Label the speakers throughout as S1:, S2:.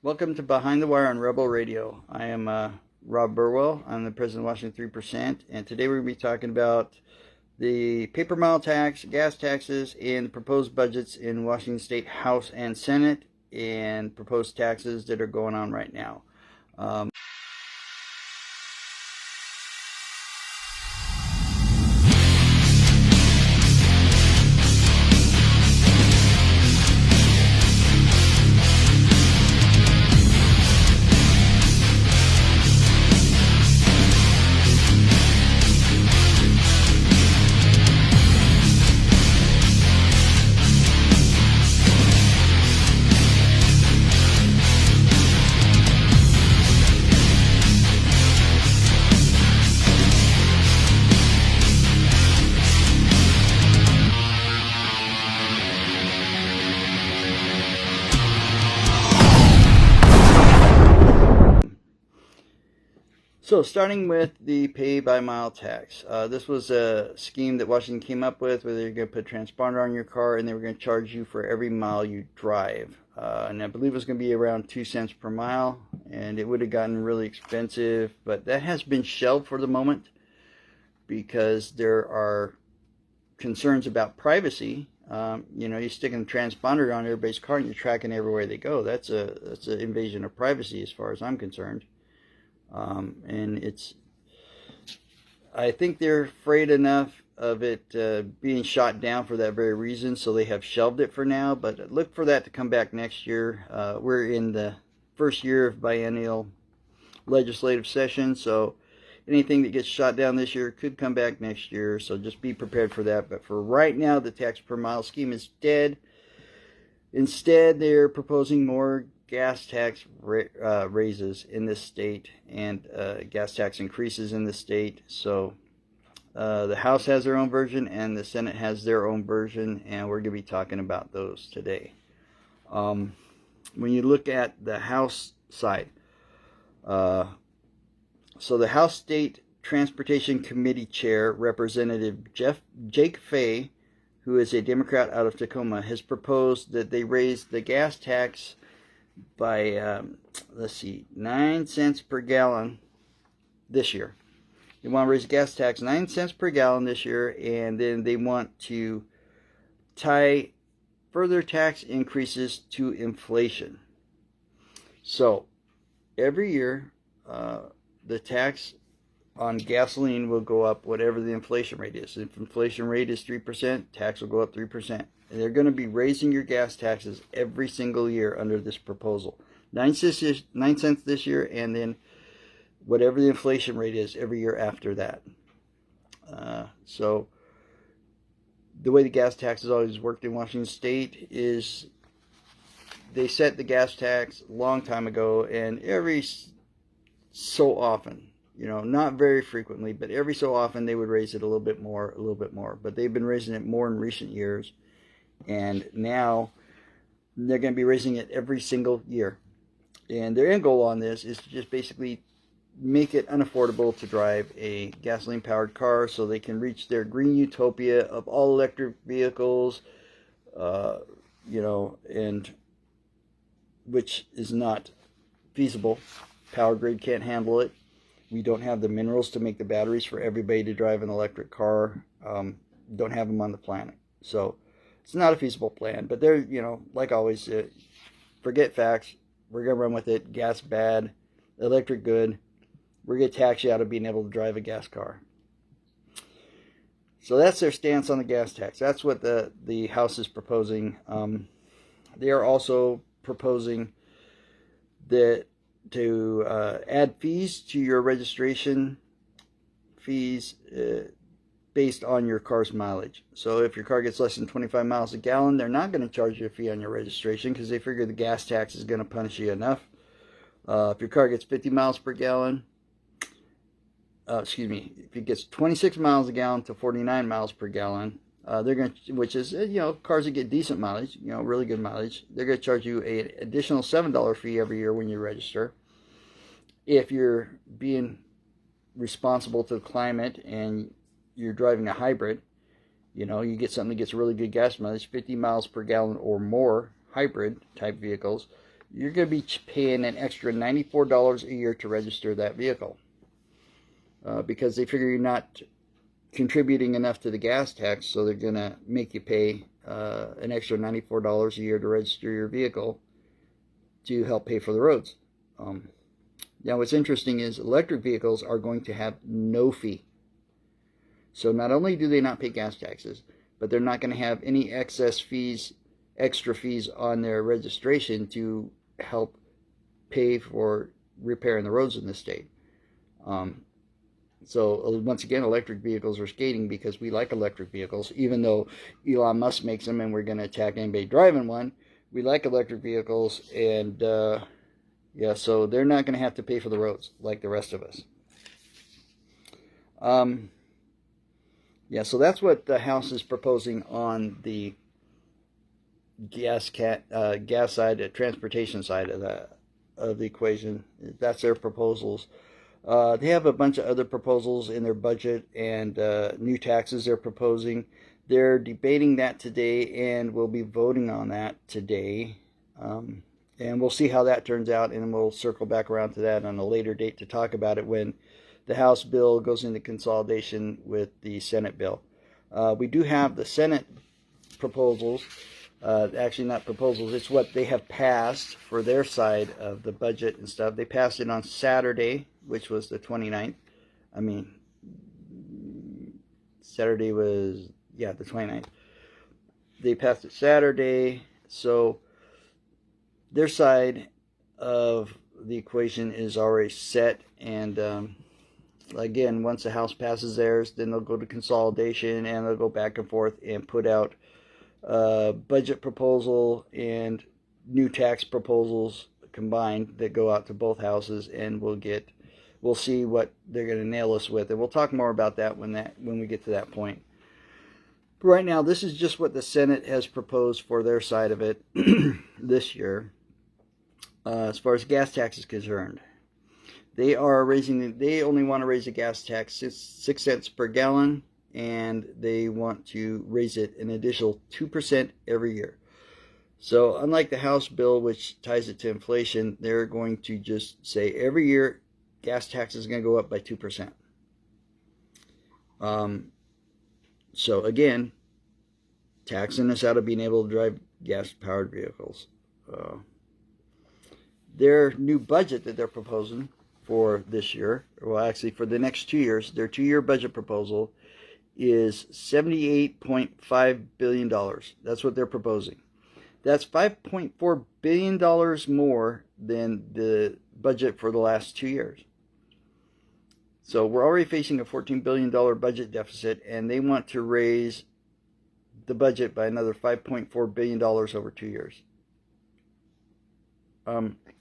S1: Welcome to Behind the Wire on Rebel Radio. I am Rob Burrell. I'm the president of Washington 3%, and today we're going to be talking about the paper mile tax, gas taxes, and the proposed budgets in Washington State House and Senate, and proposed taxes that are going on right now. So starting with the pay-by-mile tax. This was a scheme that Washington came up with where they're going to put a transponder on your car and they were going to charge you for every mile you drive. And I believe it was going to be around 2 cents per mile, and it would have gotten really expensive, but that has been shelved for the moment because there are concerns about privacy. You're sticking a transponder on everybody's car and you're tracking everywhere they go. That's an invasion of privacy as far as I'm concerned. And I think they're afraid enough of it being shot down for that very reason, so they have shelved it for now, but look for that to come back next year. We're in the first year of biennial legislative session, so anything that gets shot down this year could come back next year, so just be prepared for that. But for right now, the tax per mile scheme is dead. Instead, they're proposing more gas tax raises in this state and gas tax increases in this state. So the House has their own version and the Senate has their own version, and we're going to be talking about those today. When you look at the House side, so the House State Transportation Committee Chair, Representative Jake Fay, who is a Democrat out of Tacoma, has proposed that they raise the gas tax by 9 cents per gallon this year. They want to raise the gas tax 9 cents per gallon this year, and then they want to tie further tax increases to inflation. So every year the tax on gasoline will go up whatever the inflation rate is. If inflation rate is 3%, tax will go up 3%. And they're going to be raising your gas taxes every single year under this proposal. 9 cents this year, and then whatever the inflation rate is every year after that. So the way the gas tax has always worked in Washington State is they set the gas tax a long time ago, and every so often, not very frequently, but every so often they would raise it a little bit more. But they've been raising it more in recent years. And now they're going to be raising it every single year. And their end goal on this is to just basically make it unaffordable to drive a gasoline-powered car so they can reach their green utopia of all electric vehicles, and which is not feasible. Power grid can't handle it. We don't have the minerals to make the batteries for everybody to drive an electric car. Don't have them on the planet. So it's not a feasible plan, but they're, like always, forget facts. We're going to run with it. Gas bad, electric good. We're going to tax you out of being able to drive a gas car. So that's their stance on the gas tax. That's what the House is proposing. They are also proposing that to add fees to your registration fees based on your car's mileage. So if your car gets less than 25 miles a gallon, they're not going to charge you a fee on your registration because they figure the gas tax is going to punish you enough. If your car gets 50 miles per gallon, if it gets 26 miles a gallon to 49 miles per gallon, they're going to, which is, cars that get decent mileage, really good mileage, they're going to charge you an additional $7 fee every year when you register. If you're being responsible to the climate and you're driving a hybrid, you get something that gets really good gas mileage, 50 miles per gallon or more, hybrid type vehicles, you're going to be paying an extra $94 a year to register that vehicle. Because they figure you're not contributing enough to the gas tax, so they're going to make you pay an extra $94 a year to register your vehicle to help pay for the roads. Now, what's interesting is electric vehicles are going to have no fee. So not only do they not pay gas taxes, but they're not going to have any excess fees, extra fees on their registration to help pay for repairing the roads in the state. So once again, electric vehicles are skating because we like electric vehicles. Even though Elon Musk makes them and we're going to attack anybody driving one, we like electric vehicles. And yeah, so they're not going to have to pay for the roads like the rest of us. Yeah, so that's what the House is proposing on the gas side, the transportation side of the equation. That's their proposals. They have a bunch of other proposals in their budget and new taxes they're proposing. They're debating that today, and we'll be voting on that today. And we'll see how that turns out, and we'll circle back around to that on a later date to talk about it when the House bill goes into consolidation with the Senate bill. We do have the Senate proposals. Actually, not proposals, it's what they have passed for their side of the budget and stuff. They passed it on Saturday, which was the 29th. I mean, Saturday was, yeah, the 29th. They passed it Saturday, so their side of the equation is already set. And again, once the House passes theirs, then they'll go to consolidation and they'll go back and forth and put out budget proposal and new tax proposals combined that go out to both houses, and we'll see what they're going to nail us with, and we'll talk more about that when we get to that point. But right now, this is just what the Senate has proposed for their side of it this year. As far as gas tax is concerned, they only want to raise the gas tax 6 cents per gallon, and they want to raise it an additional 2% every year. So unlike the House bill, which ties it to inflation, they're going to just say every year gas tax is going to go up by 2%. So again, taxing us out of being able to drive gas-powered vehicles. Their new budget that they're proposing for this year, well, actually for the next 2 years, their 2-year budget proposal is $78.5 billion. That's what they're proposing. That's $5.4 billion more than the budget for the last 2 years. So we're already facing a $14 billion budget deficit, and they want to raise the budget by another $5.4 billion over 2 years.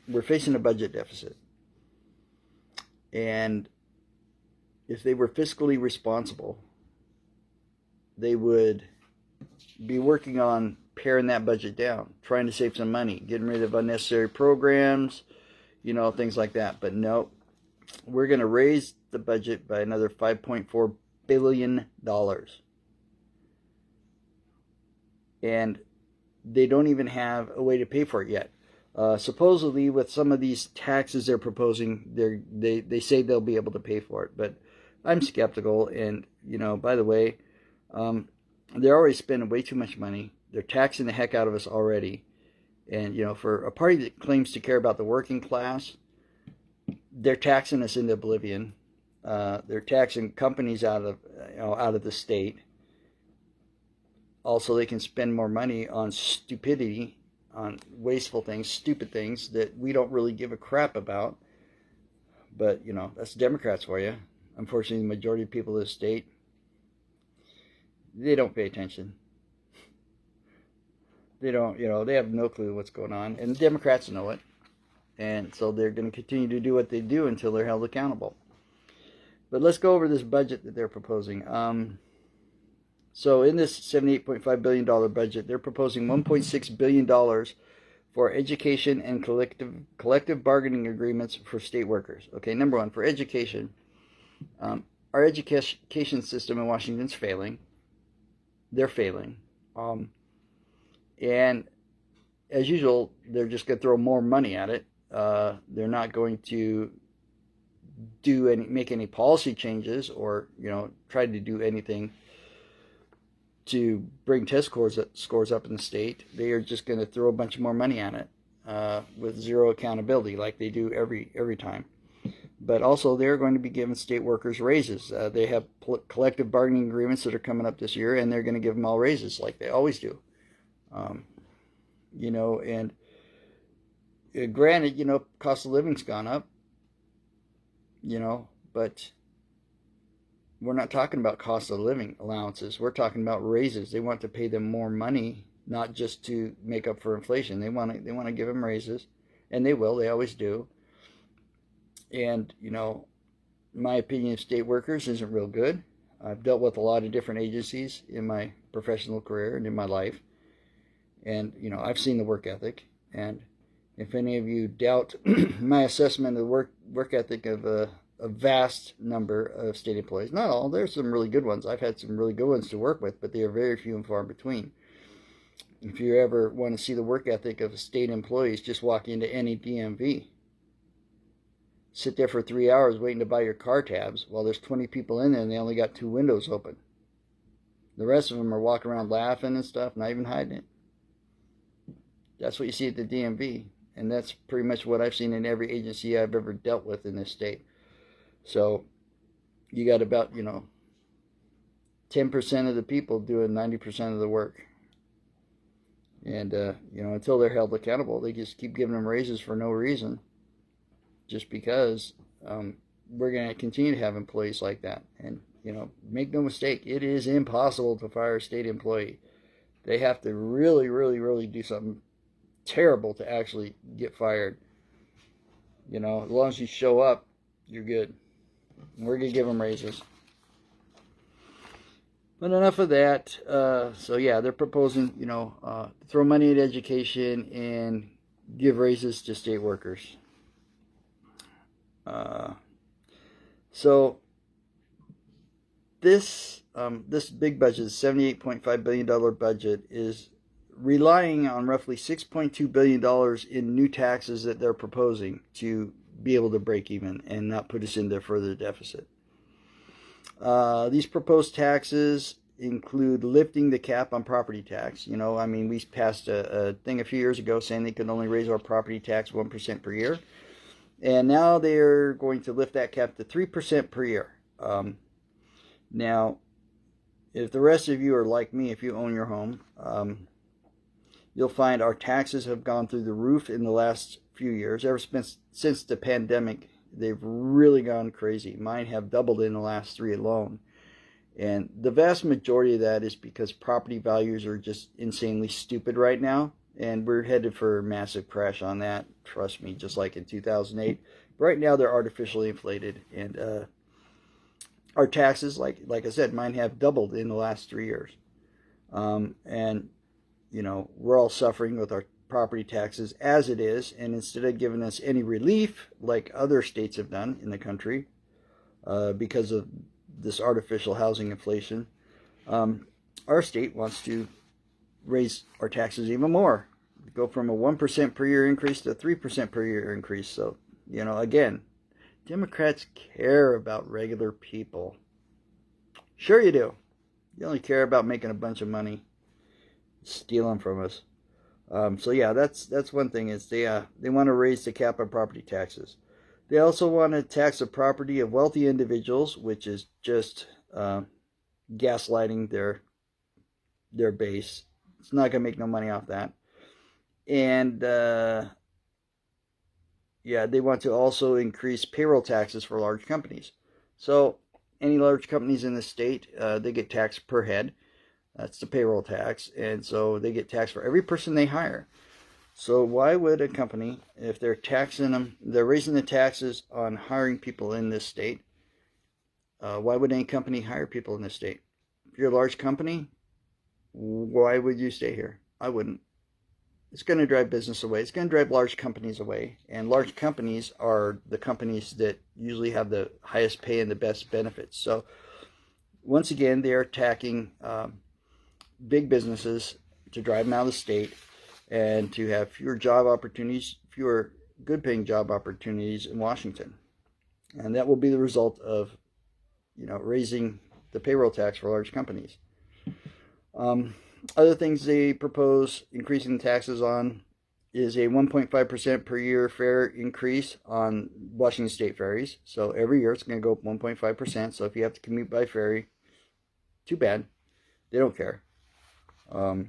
S1: We're facing a budget deficit. And if they were fiscally responsible, they would be working on paring that budget down, trying to save some money, getting rid of unnecessary programs, things like that. But no, we're going to raise the budget by another $5.4 billion. And they don't even have a way to pay for it yet. Supposedly, with some of these taxes they're proposing, they say they'll be able to pay for it. But I'm skeptical. And, by the way, they're already spending way too much money. They're taxing the heck out of us already. And, for a party that claims to care about the working class, they're taxing us into oblivion. They're taxing companies out of the state. Also, they can spend more money on stupidity, on wasteful things, stupid things that we don't really give a crap about. But, that's Democrats for you. Unfortunately, the majority of people in the state, they don't pay attention. They don't, they have no clue what's going on. And the Democrats know it. And so they're going to continue to do what they do until they're held accountable. But let's go over this budget that they're proposing. So in this $78.5 billion budget, they're proposing $1.6 billion for education and collective bargaining agreements for state workers. Okay, number one, for education, our education system in Washington is failing. They're failing. And as usual, they're just going to throw more money at it. They're not going to make any policy changes, or try to do anything to bring test scores up in the state. They are just going to throw a bunch more money at it with zero accountability, like they do every time. But also, they're going to be giving state workers raises. They have collective bargaining agreements that are coming up this year, and they're going to give them all raises like they always do. And granted, cost of living's gone up, but we're not talking about cost of living allowances. We're talking about raises. They want to pay them more money, not just to make up for inflation. They want to give them raises, and they will. They always do. And, my opinion of state workers isn't real good. I've dealt with a lot of different agencies in my professional career and in my life. And, I've seen the work ethic. And if any of you doubt my assessment of the work ethic of a vast number of state employees, not all, there's some really good ones. I've had some really good ones to work with, but they are very few and far between. If you ever want to see the work ethic of state employees, just walk into any DMV. Sit there for 3 hours waiting to buy your car tabs while there's 20 people in there and they only got 2 windows open. The rest of them are walking around laughing and stuff, not even hiding it. That's what you see at the DMV. And that's pretty much what I've seen in every agency I've ever dealt with in this state. So you got about, 10% of the people doing 90% of the work. And, until they're held accountable, they just keep giving them raises for no reason. Just because we're going to continue to have employees like that. And, make no mistake, it is impossible to fire a state employee. They have to really, really, really do something terrible to actually get fired. As long as you show up, you're good. And we're going to give them raises. But enough of that. So yeah, they're proposing, throw money at education and give raises to state workers. So this big budget, $78.5 billion budget, is relying on roughly $6.2 billion in new taxes that they're proposing to be able to break even and not put us into further deficit. These proposed taxes include lifting the cap on property tax. We passed a thing a few years ago saying they could only raise our property tax 1% per year. And now they're going to lift that cap to 3% per year. Now, if the rest of you are like me, if you own your home, you'll find our taxes have gone through the roof in the last few years. Ever since the pandemic, they've really gone crazy. Mine have doubled in the last 3 alone. And the vast majority of that is because property values are just insanely stupid right now. And we're headed for a massive crash on that. Trust me, just like in 2008. Right now, they're artificially inflated. And our taxes, like I said, mine have doubled in the last 3 years. And, we're all suffering with our property taxes as it is. And instead of giving us any relief, like other states have done in the country, because of this artificial housing inflation, our state wants to raise our taxes even more. Go from a 1% per year increase to a 3% per year increase. So, again, Democrats care about regular people. Sure you do. You only care about making a bunch of money, stealing from us. So yeah, that's one thing, is they want to raise the cap on property taxes. They also want to tax the property of wealthy individuals, which is just gaslighting their base. It's not going to make no money off that. And they want to also increase payroll taxes for large companies. So any large companies in the state, they get taxed per head. That's the payroll tax. And so they get taxed for every person they hire. So why would a company, if they're taxing them, they're raising the taxes on hiring people in this state, why would any company hire people in this state? If you're a large company, why would you stay here? I wouldn't. It's going to drive business away. It's going to drive large companies away. And large companies are the companies that usually have the highest pay and the best benefits. So once again, they are attacking big businesses to drive them out of the state. and to have fewer job opportunities, fewer good-paying job opportunities in Washington. And that will be the result of, raising the payroll tax for large companies. Other things they propose increasing the taxes on is a 1.5% per year fare increase on Washington State ferries. So every year it's going to go up 1.5%. So if you have to commute by ferry, too bad. They don't care. 10%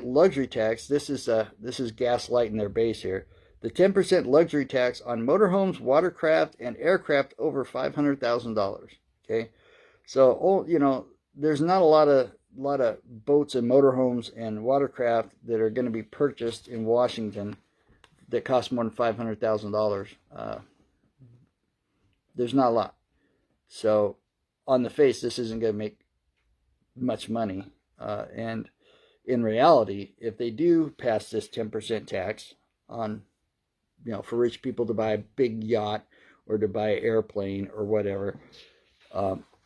S1: luxury tax. This is gaslighting their base here. The 10% luxury tax on motorhomes, watercraft, and aircraft over $500,000. Okay, so there's not a lot of boats and motorhomes and watercraft that are going to be purchased in Washington that cost more than $500,000. There's not a lot. So on the face, this isn't going to make much money. And in reality, if they do pass this 10% tax on, for rich people to buy a big yacht or to buy an airplane or whatever,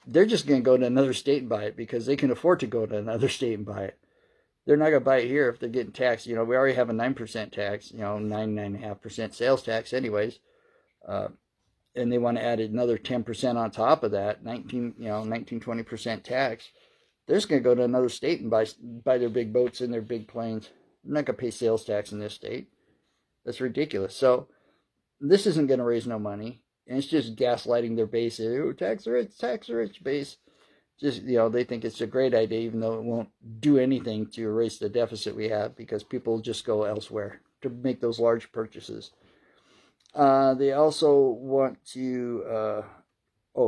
S1: they're just going to go to another state and buy it because they can afford to go to another state and buy it. They're not going to buy it here if they're getting taxed. We already have a 9% tax, 9.5% sales tax anyways. And they want to add another 10% on top of that, 20% tax. They're just going to go to another state and buy their big boats and their big planes. They're not going to pay sales tax in this state. That's ridiculous. So this isn't going to raise no money. And it's just gaslighting their base. Oh, tax the rich base. Just, they think it's a great idea, even though it won't do anything to erase the deficit we have because people just go elsewhere to make those large purchases. They also want to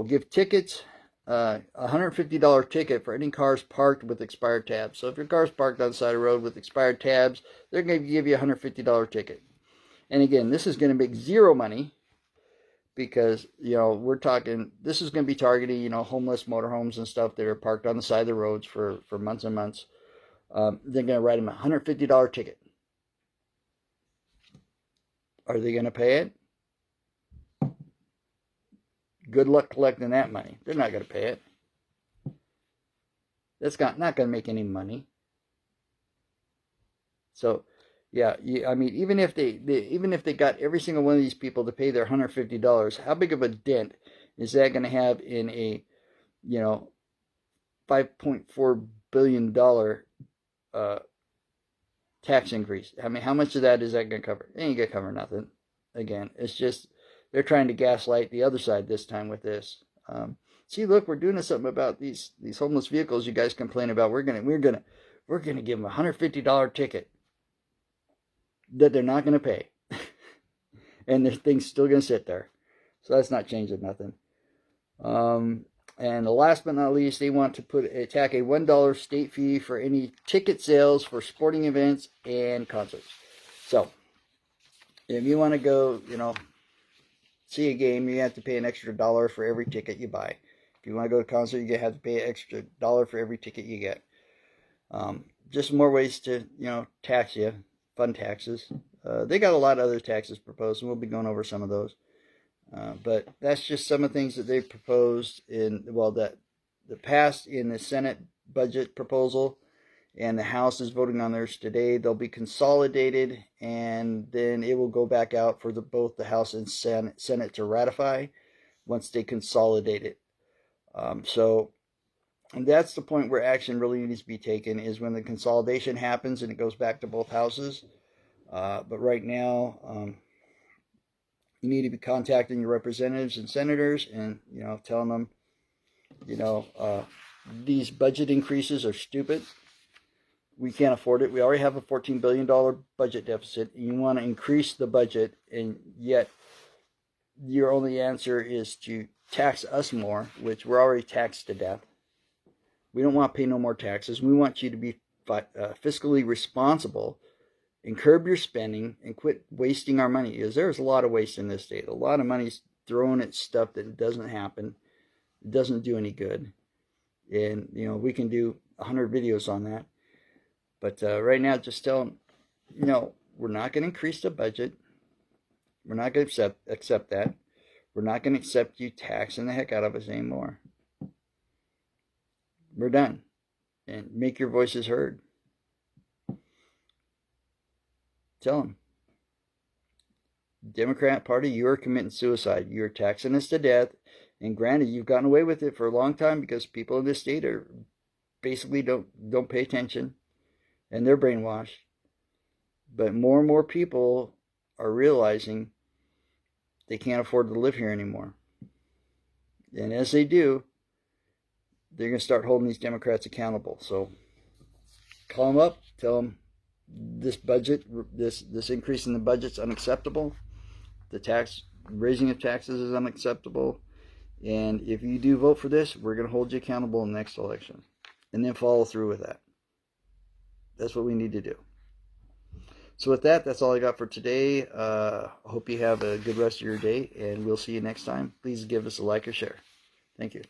S1: give tickets, $150 ticket for any cars parked with expired tabs. So if your car's parked on the side of the road with expired tabs, they're going to give you a $150 ticket. And again, this is going to make zero money because, we're talking, this is going to be targeting, homeless motorhomes and stuff that are parked on the side of the roads for months and months. They're going to write them a $150 ticket. Are they going to pay it? Good luck collecting that money. They're not going to pay it. That's not going to make any money. So, yeah, even if they got every single one of these people to pay their $150, how big of a dent is that going to have in a, $5.4 billion tax increase? How much of that is that going to cover? It ain't going to cover nothing. Again, it's just they're trying to gaslight the other side this time with this. See, look, we're doing something about these homeless vehicles you guys complain about. We're gonna give them a $150 ticket that they're not gonna pay, and the thing's still gonna sit there. So that's not changing nothing. And the last but not least, they want to attack a $1 state fee for any ticket sales for sporting events and concerts. So if you want to go, see a game, you have to pay an extra $1 for every ticket you buy. If you want to go to a concert, you have to pay an extra $1 for every ticket you get. Just more ways to, tax you, fun taxes. They got a lot of other taxes proposed, and we'll be going over some of those. But that's just some of the things that they proposed that passed in the Senate budget proposal, and the House is voting on theirs today. They'll be consolidated, and then it will go back out for both the House and Senate to ratify once they consolidate it. And that's the point where action really needs to be taken, is when the consolidation happens and it goes back to both houses. But right now, you need to be contacting your representatives and senators and, telling them, these budget increases are stupid. We can't afford it. We already have a $14 billion budget deficit. And you want to increase the budget, and yet your only answer is to tax us more, which we're already taxed to death. We don't want to pay no more taxes. We want you to be fiscally responsible and curb your spending and quit wasting our money, because there's a lot of waste in this state. A lot of money's thrown at stuff that doesn't happen. It doesn't do any good. And, we can do 100 videos on that. But right now, just tell them, we're not going to increase the budget. We're not going to accept that. We're not going to accept you taxing the heck out of us anymore. We're done. And make your voices heard. Tell them, Democrat Party, you are committing suicide. You're taxing us to death. And granted, you've gotten away with it for a long time because people in this state are basically don't pay attention, and they're brainwashed. But more and more people are realizing they can't afford to live here anymore. And as they do, they're going to start holding these Democrats accountable. So call them up, tell them this budget, this increase in the budget's unacceptable. The raising of taxes is unacceptable. And if you do vote for this, we're going to hold you accountable in the next election. And then follow through with that. That's what we need to do. So with that, that's all I got for today. I hope you have a good rest of your day, and we'll see you next time. Please give us a like or share. Thank you.